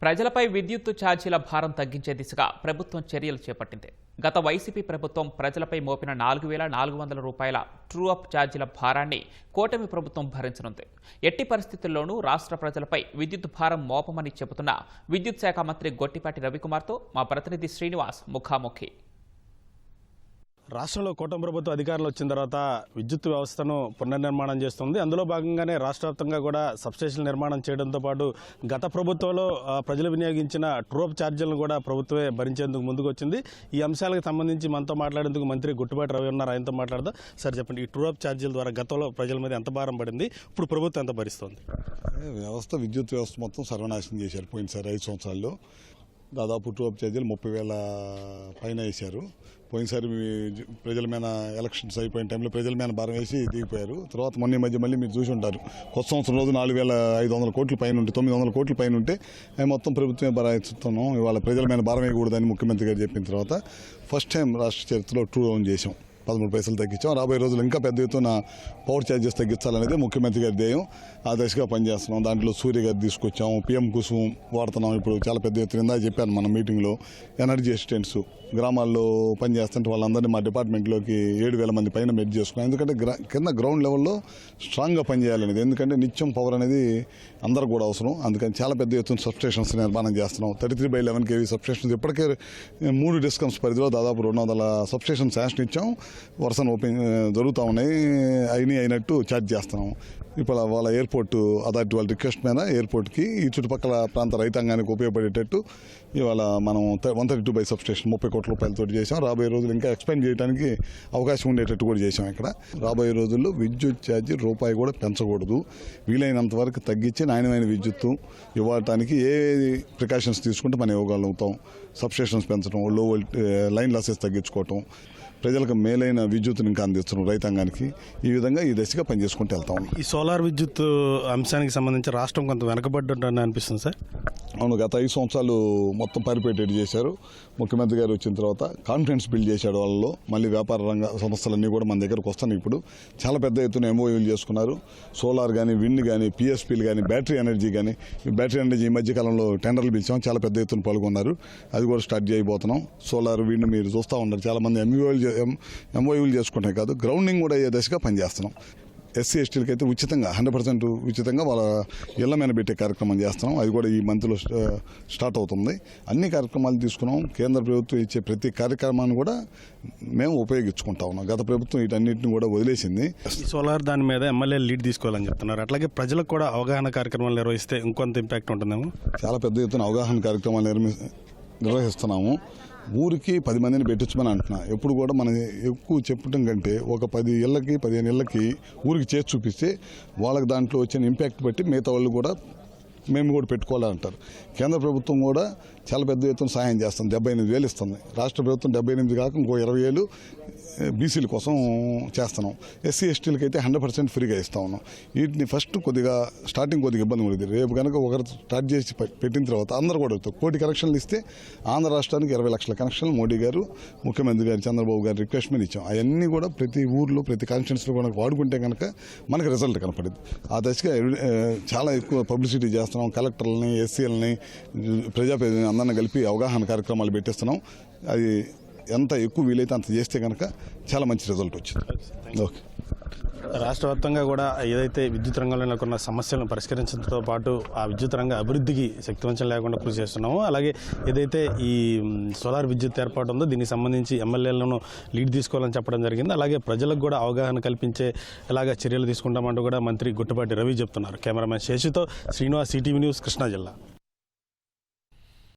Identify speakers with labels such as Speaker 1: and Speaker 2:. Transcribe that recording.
Speaker 1: ప్రజలపై విద్యుత్ ఛార్జీల భారం తగ్గించే దిశగా ప్రభుత్వం చర్యలు చేపట్టింది. గత వైసీపీ ప్రభుత్వం ప్రజలపై మోపిన 4,400 రూపాయల ట్రూ అప్ ఛార్జీల భారాన్ని కూటమి ప్రభుత్వం భరించనుంది. ఎట్టి పరిస్థితుల్లోనూ రాష్ట్ర ప్రజలపై విద్యుత్ భారం మోపమని చెబుతున్న విద్యుత్ శాఖ మంత్రి గొట్టిపాటి రవికుమార్తో మా ప్రతినిధి శ్రీనివాస్ ముఖాముఖి.
Speaker 2: రాష్ట్రంలో కూటమి ప్రభుత్వం అధికారంలో వచ్చిన తర్వాత విద్యుత్ వ్యవస్థను పునర్నిర్మాణం చేస్తుంది. అందులో భాగంగానే రాష్ట్ర వ్యాప్తంగా కూడా సబ్స్టేషన్ల నిర్మాణం చేయడంతో పాటు గత ప్రభుత్వంలో ప్రజలు వినియోగించిన ట్రూఅప్ ఛార్జీలను కూడా ప్రభుత్వమే భరించేందుకు ముందుకు వచ్చింది. ఈ అంశాలకు సంబంధించి మనతో మాట్లాడేందుకు మంత్రి గొట్టిపాటి రవి ఉన్నారు. ఆయనతో మాట్లాడదాం. సార్ చెప్పండి, ఈ ట్రూఅప్ ఛార్జీల ద్వారా గతంలో ప్రజల మీద ఎంత భారం పడింది, ఇప్పుడు ప్రభుత్వం ఎంత భరిస్తుంది?
Speaker 3: విద్యుత్ వ్యవస్థ మొత్తం సర్వనాశనం చేశారు. పోయినసారి 5 సంవత్సరాల్లో దాదాపు ట్రూఅప్ ఛార్జీలు 30,000 పైన వేశారు. పోయినసారి ప్రజల మీద ఎలక్షన్స్ అయిపోయిన టైంలో ప్రజల మీద భారం వేసి దిగిపోయారు. తర్వాత మొన్న మధ్య మళ్ళీ మీరు చూసి ఉంటారు, కొత్త సంవత్సరం రోజు 4,500 కోట్ల పైన ఉంటే 900 కోట్ల పైన ఉంటే అవి మొత్తం ప్రభుత్వమే భరాయిస్తున్నాం. ఇవాళ ప్రజల మీద భారం వేయకూడదని ముఖ్యమంత్రి గారు చెప్పిన తర్వాత ఫస్ట్ టైం రాష్ట్ర చరిత్రలో ట్రూ ఆన్ చేశాం. 13 పైసలు తగ్గించాం. రాబోయే రోజులు ఇంకా పెద్ద ఎత్తున పవర్ ఛార్జెస్ తగ్గించాలనేది ముఖ్యమంత్రి గారి ధ్యేయం. ఆ దశగా పనిచేస్తున్నాం. దాంట్లో సూర్య గారు తీసుకొచ్చాము, పిఎం కుసుమ్ వాడుతున్నాం. ఇప్పుడు చాలా పెద్ద ఎత్తున ఇందా చెప్పాను మన మీటింగ్లో, ఎనర్జీ అసిస్టెంట్స్ గ్రామాల్లో పనిచేస్తుంటే వాళ్ళందరినీ మా డిపార్ట్మెంట్లోకి 7,000 మంది పైన మెడ్ చేసుకున్నాం. ఎందుకంటే కింద గ్రౌండ్ లెవెల్లో స్ట్రాంగ్గా పనిచేయాలనేది. ఎందుకంటే నిత్యం పవర్ అనేది అందరికి కూడా అవసరం. అందుకని చాలా పెద్ద ఎత్తున సబ్స్టేషన్స్ నిర్మాణం చేస్తున్నాం. 33/11 kV సబ్స్టేషన్స్ ఇప్పటికే 3 డిస్కమ్స్ పరిధిలో దాదాపు 200 సబ్స్టేషన్ శాంక్షన్ ఇచ్చాం. వరుసను ఓపెన్ జరుగుతూ ఉన్నాయి. అయినట్టు ఛార్జ్ చేస్తున్నాం. ఇప్పుడు వాళ్ళ ఎయిర్పోర్ట్ అథారిటీ వాళ్ళ రిక్వెస్ట్ మీద ఎయిర్పోర్ట్కి ఈ చుట్టుపక్కల ప్రాంత రైతాంగానికి ఉపయోగపడేటట్టు ఇవాళ మనం 132 సబ్స్టేషన్ 30 కోట్ల రూపాయలతో చేసాం. రాబోయే రోజులు ఇంకా ఎక్స్పాండ్ చేయడానికి అవకాశం ఉండేటట్టు కూడా చేసాం. ఇక్కడ రాబోయే రోజుల్లో విద్యుత్ ఛార్జీ రూపాయి కూడా పెంచకూడదు. వీలైనంత వరకు తగ్గించి నాణ్యమైన విద్యుత్తు ఇవ్వడానికి ఏ ప్రికాషన్స్ తీసుకుంటే మనం ఇవ్వగలుగుతాం. సబ్స్టేషన్స్ పెంచడం, లో లైన్ లాసెస్ తగ్గించుకోవటం, ప్రజలకు మేలైన విద్యుత్తుని ఇంకా అందిస్తున్నాం రైతాంగానికి. ఈ విధంగా ఈ దశగా పనిచేసుకుంటూ వెళ్తాం.
Speaker 2: ఈ సోలార్ విద్యుత్ అంశానికి సంబంధించి రాష్ట్రం కొంత వెనకబడ్డని అనిపిస్తుంది సార్.
Speaker 3: అవును, గత 5 సంవత్సరాలు మొత్తం పరిపేటెడ్ చేశారు. ముఖ్యమంత్రి గారు వచ్చిన తర్వాత కాన్ఫిడెన్స్ బిల్డ్ చేశాడు వాళ్ళలో. మళ్ళీ వ్యాపార రంగ సంస్థలన్నీ కూడా మన దగ్గరకు వస్తున్నాయి. ఇప్పుడు చాలా పెద్ద ఎత్తున ఎంఓయూలు చేసుకున్నారు. సోలార్ కానీ, విండ్ కానీ, పిఎస్పీలు కానీ, బ్యాటరీ ఎనర్జీ కానీ. ఈ బ్యాటరీ ఎనర్జీ ఈ మధ్యకాలంలో టెండర్లు పిలిచాం. చాలా పెద్ద ఎత్తున పాల్గొన్నారు. అది కూడా స్టార్ట్ చేయబోతున్నాం. సోలార్, విండ్ మీరు చూస్తూ ఉన్నారు. చాలామంది ఎంఓయూలు చేసుకుంటే కాదు, గ్రౌండింగ్ కూడా అయ్యే దశగా పనిచేస్తున్నాం. ఎస్సీ ఎస్టీలకి అయితే ఉచితంగా 100% ఉచితంగా వాళ్ళ ఇళ్ల మీద పెట్టే కార్యక్రమం చేస్తున్నాం. అది కూడా ఈ మంత్లో స్టార్ట్ అవుతుంది. అన్ని కార్యక్రమాలు తీసుకున్నాం. కేంద్ర ప్రభుత్వం ఇచ్చే ప్రతి కార్యక్రమాన్ని కూడా మేము ఉపయోగించుకుంటా ఉన్నాం. గత ప్రభుత్వం వీటన్నిటిని కూడా వదిలేసింది.
Speaker 2: సోలార్ దాని మీద ఎమ్మెల్యే లీడ్ తీసుకోవాలని చెప్తున్నారు. అట్లాగే ప్రజలకు కూడా అవగాహన కార్యక్రమాలు నిర్వహిస్తే ఇంకొంత ఇంపాక్ట్ ఉంటుందేమో. చాలా
Speaker 3: పెద్ద ఎత్తున అవగాహన కార్యక్రమాలు నిర్వహిస్తున్నాము. ఊరికి 10 మందిని పెట్టించమని అంటున్నా. ఎప్పుడు కూడా మనం ఎక్కువ చెప్పడం కంటే ఒక 10 ఇళ్ళకి 15 ఇళ్ళకి ఊరికి చేసి చూపిస్తే వాళ్ళకి దాంట్లో వచ్చిన ఇంపాక్ట్ బట్టి మిగతా వాళ్ళు కూడా మేము కూడా పెట్టుకోవాలంటారు. కేంద్ర ప్రభుత్వం కూడా చాలా పెద్ద ఎత్తున సహాయం చేస్తుంది. 78,000 ఇస్తుంది. రాష్ట్ర ప్రభుత్వం 78 కాక ఇంకో 20,000 బీసీల కోసం చేస్తున్నాం. ఎస్సీ ఎస్టీలకి అయితే 100% ఫ్రీగా ఇస్తా ఉన్నాం. వీటిని ఫస్ట్ కొద్దిగా స్టార్టింగ్ కొద్దిగా ఇబ్బంది పడింది. రేపు కనుక ఒకరు స్టార్ట్ చేసి పెట్టిన తర్వాత అందరూ కూడా 1 కోటి కనెక్షన్లు ఇస్తే ఆంధ్ర రాష్ట్రానికి 20 లక్షల కనెక్షన్లు మోడీ గారు, ముఖ్యమంత్రి గారు చంద్రబాబు గారు రిక్వెస్ట్ మీద ఇచ్చాం. అవన్నీ కూడా ప్రతి ఊర్లో ప్రతి కాన్స్టిట్యూన్సీలో కనుక వాడుకుంటే కనుక మనకు రిజల్ట్ కనపడింది. ఆ దశగా చాలా ఎక్కువ పబ్లిసిటీ చేస్తున్నాం. కలెక్టర్లని, ఎస్సీలని, ప్రజాప్రతినిధులని అందరిని కలిపి అవగాహన కార్యక్రమాలు పెట్టిస్తున్నాం. అది ఎంత ఎక్కువ వీలైతే అంత చేస్తే కనుక చాలా మంచి రిజల్ట్ వచ్చింది. ఓకే.
Speaker 2: రాష్ట్ర వ్యాప్తంగా కూడా ఏదైతే విద్యుత్ రంగంలో నెలకొన్న సమస్యలను పరిష్కరించడంతో పాటు ఆ విద్యుత్ రంగ అభివృద్ధికి శక్తివంచం లేకుండా కృషి చేస్తున్నామో, అలాగే ఏదైతే ఈ సోలార్ విద్యుత్ ఏర్పాటు ఉందో దీనికి సంబంధించి ఎమ్మెల్యేలను లీడ్ తీసుకోవాలని చెప్పడం జరిగింది. అలాగే ప్రజలకు కూడా అవగాహన కల్పించే ఇలాగ చర్యలు తీసుకుంటామంటూ కూడా మంత్రి గొట్టిపాటి రవి చెప్తున్నారు. కెమెరామెన్ శేషితో శ్రీనివాస్, ఈటీవీ న్యూస్, కృష్ణా జిల్లా.